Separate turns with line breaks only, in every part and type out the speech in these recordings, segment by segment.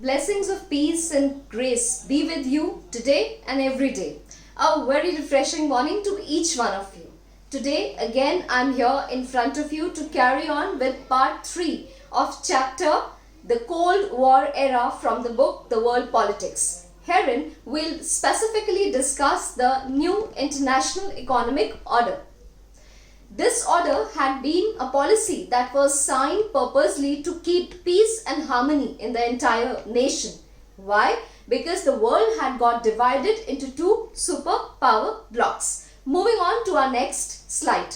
Blessings of peace and grace be with you today and every day. A very refreshing morning to each one of you. Today again I'm here in front of you to carry on with part 3 of chapter The Cold War Era from the book The World Politics. Herein we'll specifically discuss the new international economic order. This order had been a policy that was signed purposely to keep peace and harmony in the entire nation. Why? Because the world had got divided into two superpower blocks. Moving on to our next slide.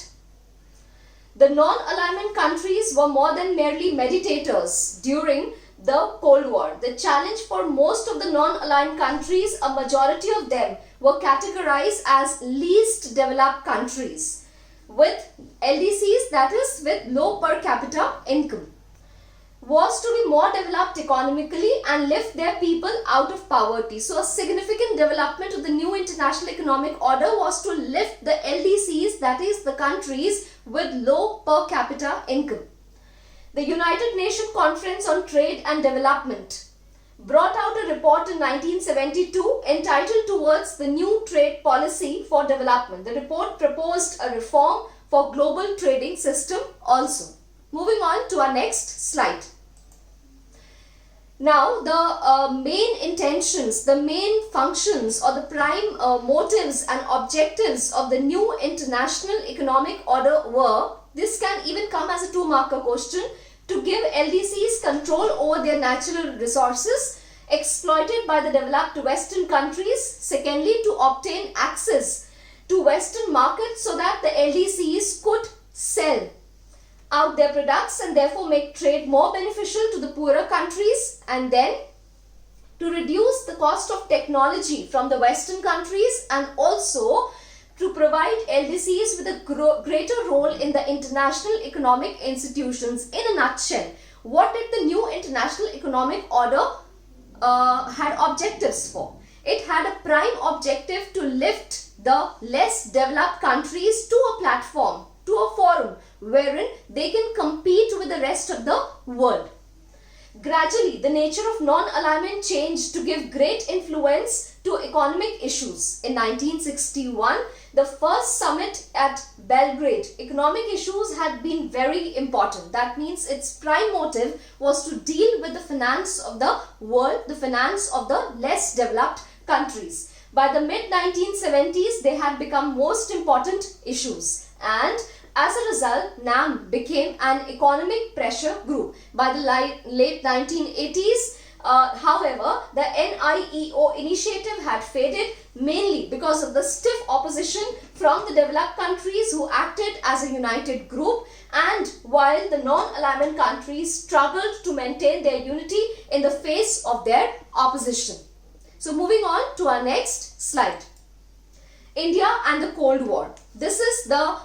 The non-alignment countries were more than merely meditators during the Cold War. The challenge for most of the non-aligned countries, a majority of them were categorized as least developed countries, with LDCs, that is with low per capita income, was to be more developed economically and lift their people out of poverty. So a significant development of the new international economic order was to lift the LDCs, that is the countries with low per capita income. The United Nations Conference on Trade and Development brought out a report in 1972 entitled Towards the New Trade Policy for Development. The report proposed a reform for global trading system also. Moving on to our next slide. Now the main intentions, the main functions or the prime motives and objectives of the new international economic order were, this can even come as a 2-marker question, to give LDCs control over their natural resources exploited by the developed Western countries. Secondly, to obtain access to Western markets so that the LDCs could sell out their products and therefore make trade more beneficial to the poorer countries, and then to reduce the cost of technology from the Western countries, and also to provide LDCs with a greater role in the international economic institutions. In a nutshell, what did the new international economic order had objectives for? It had a prime objective to lift the less developed countries to a platform, to a forum wherein they can compete with the rest of the world. Gradually, the nature of non-alignment changed to give great influence to economic issues. In 1961, the first summit at Belgrade, economic issues had been very important. That means its prime motive was to deal with the finance of the world, the finance of the less developed countries. By the mid-1970s, they had become most important issues, and as a result, NAM became an economic pressure group. By the late 1980s, however, the NIEO initiative had faded, mainly because of the stiff opposition from the developed countries who acted as a united group, and while the non-alignment countries struggled to maintain their unity in the face of their opposition. So moving on to our next slide. India and the Cold War. This is the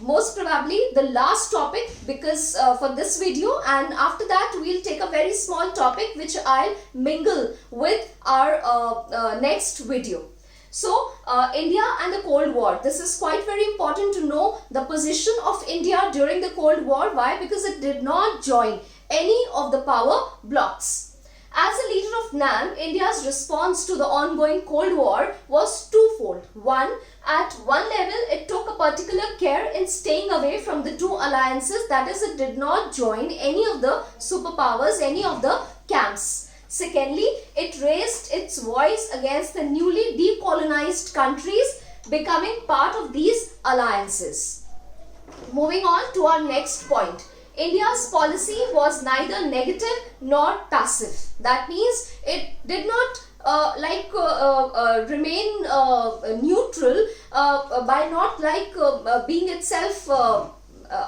most probably the last topic because for this video, and after that we'll take a very small topic which I'll mingle with our next video. So India and the Cold War. This is quite very important to know the position of India during the Cold War. Why? Because it did not join any of the power blocks. As a leader of NAM, India's response to the ongoing Cold War was twofold. One, at one level, it took a particular care in staying away from the two alliances, that is, it did not join any of the superpowers, any of the camps. Secondly, it raised its voice against the newly decolonized countries becoming part of these alliances. Moving on to our next point. India's policy was neither negative nor passive. That means it did not remain neutral by not being itself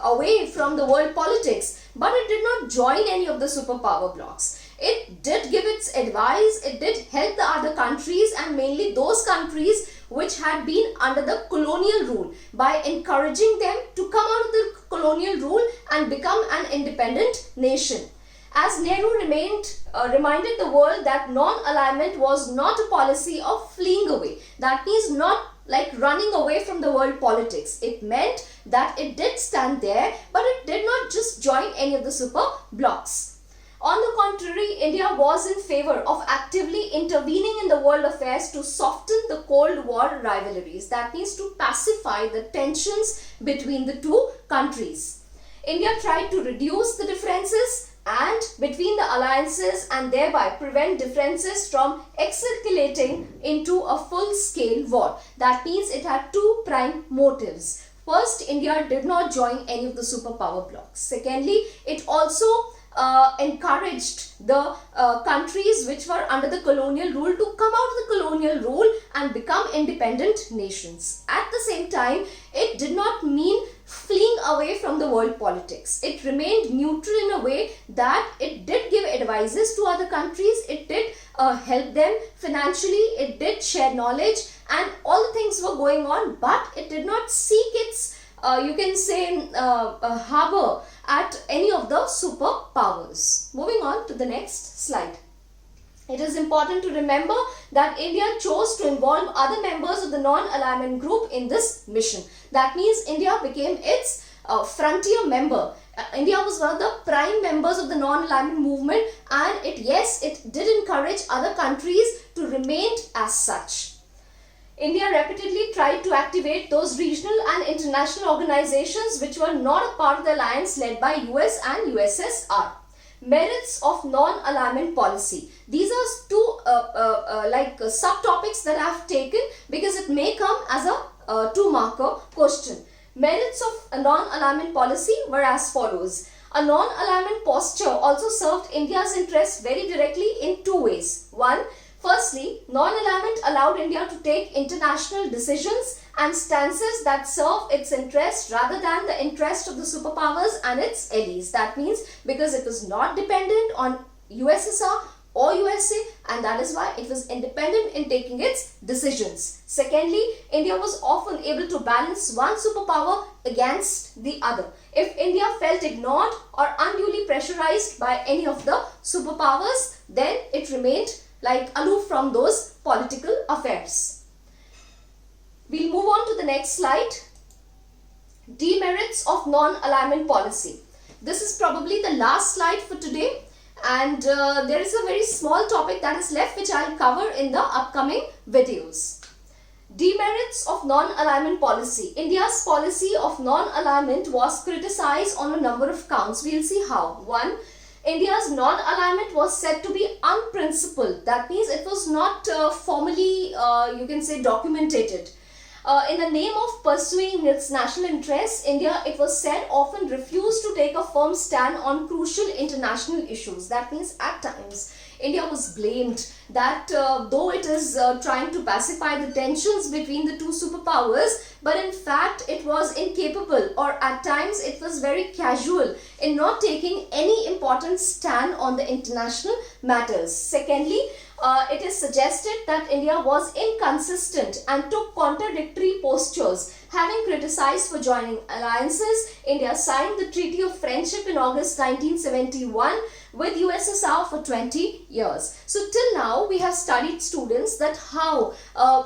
away from the world politics, but it did not join any of the superpower blocks. It did give its advice, it did help the other countries, and mainly those countries which had been under the colonial rule, by encouraging them to come out of the colonial rule and become an independent nation. As Nehru reminded the world that non-alignment was not a policy of fleeing away. That means not like running away from the world politics. It meant that it did stand there, but it did not just join any of the super blocks. On the contrary, India was in favor of actively intervening in the world affairs to soften the Cold War rivalries. That means to pacify the tensions between the two countries. India tried to reduce the differences and between the alliances and thereby prevent differences from escalating into a full-scale war. That means it had two prime motives. First, India did not join any of the superpower blocs. Secondly, it also encouraged the countries which were under the colonial rule to come out of the colonial rule and become independent nations. At the same time, it did not mean fleeing away from the world politics. It remained neutral in a way that it did give advices to other countries, it did help them financially, it did share knowledge, and all the things were going on, but it did not seek its you can say harbor at any of the superpowers. Moving on to the next slide. It is important to remember that India chose to involve other members of the non-alignment group in this mission. That means India became its frontier member. India was one of the prime members of the non-alignment movement, and it did encourage other countries to remain as such. India repeatedly tried to activate those regional and international organizations which were not a part of the alliance led by US and USSR. Merits of non-alignment policy. These are two subtopics that I have taken because it may come as a two-marker question. Merits of a non-alignment policy were as follows. A non-alignment posture also served India's interests very directly in two ways. One, firstly, non-alignment allowed India to take international decisions and stances that serve its interest rather than the interest of the superpowers and its allies. That means because it was not dependent on USSR or USA, and that is why it was independent in taking its decisions. Secondly, India was often able to balance one superpower against the other. If India felt ignored or unduly pressurized by any of the superpowers, then it remained aloof from those political affairs. We'll move on to the next slide. Demerits of non-alignment policy. This is probably the last slide for today, and there is a very small topic that is left which I'll cover in the upcoming videos. Demerits of non-alignment policy. India's policy of non-alignment was criticized on a number of counts. We'll see how. One, India's non-alignment was said to be unprincipled. That means it was not formally, you can say, documented. In the name of pursuing its national interests, India, it was said, often refused to take a firm stand on crucial international issues. That means at times, India was blamed that though it is trying to pacify the tensions between the two superpowers, but in fact it was incapable, or at times it was very casual in not taking any important stand on the international matters. Secondly, it is suggested that India was inconsistent and took contradictory postures. Having criticized for joining alliances, India signed the Treaty of Friendship in August 1971 with USSR for 20 years. So till now we have studied, students, that how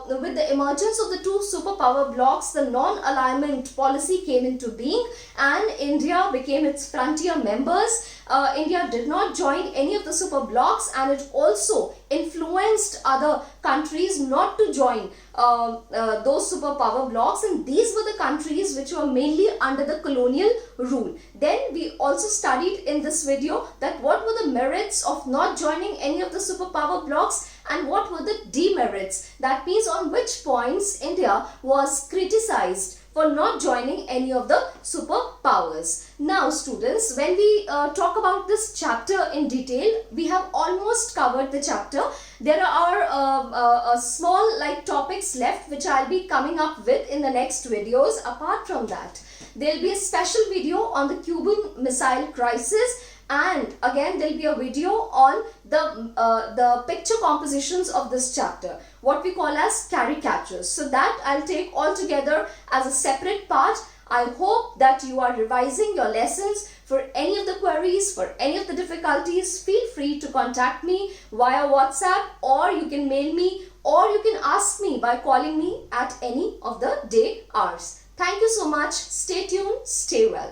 with the emergence of the two superpower blocs, the non-alignment policy came into being and India became its frontier members. India did not join any of the super blocs, and it also influenced other countries not to join those superpower blocs, and these were the countries which were mainly under the colonial rule. Then we also studied in this video that what were the merits of not joining any of the superpower blocs and what were the demerits. That means on which points India was criticized for not joining any of the superpowers. Now students, when we talk about this chapter in detail, we have almost covered the chapter. There are small topics left which I'll be coming up with in the next videos. Apart from that, there will be a special video on the Cuban Missile Crisis, and again there will be a video on the picture compositions of this chapter, what we call as caricatures. So that I'll take all together as a separate part. I hope that you are revising your lessons. For any of the queries, for any of the difficulties, feel free to contact me via WhatsApp, or you can mail me, or you can ask me by calling me at any of the day hours. Thank you so much. Stay tuned. Stay well.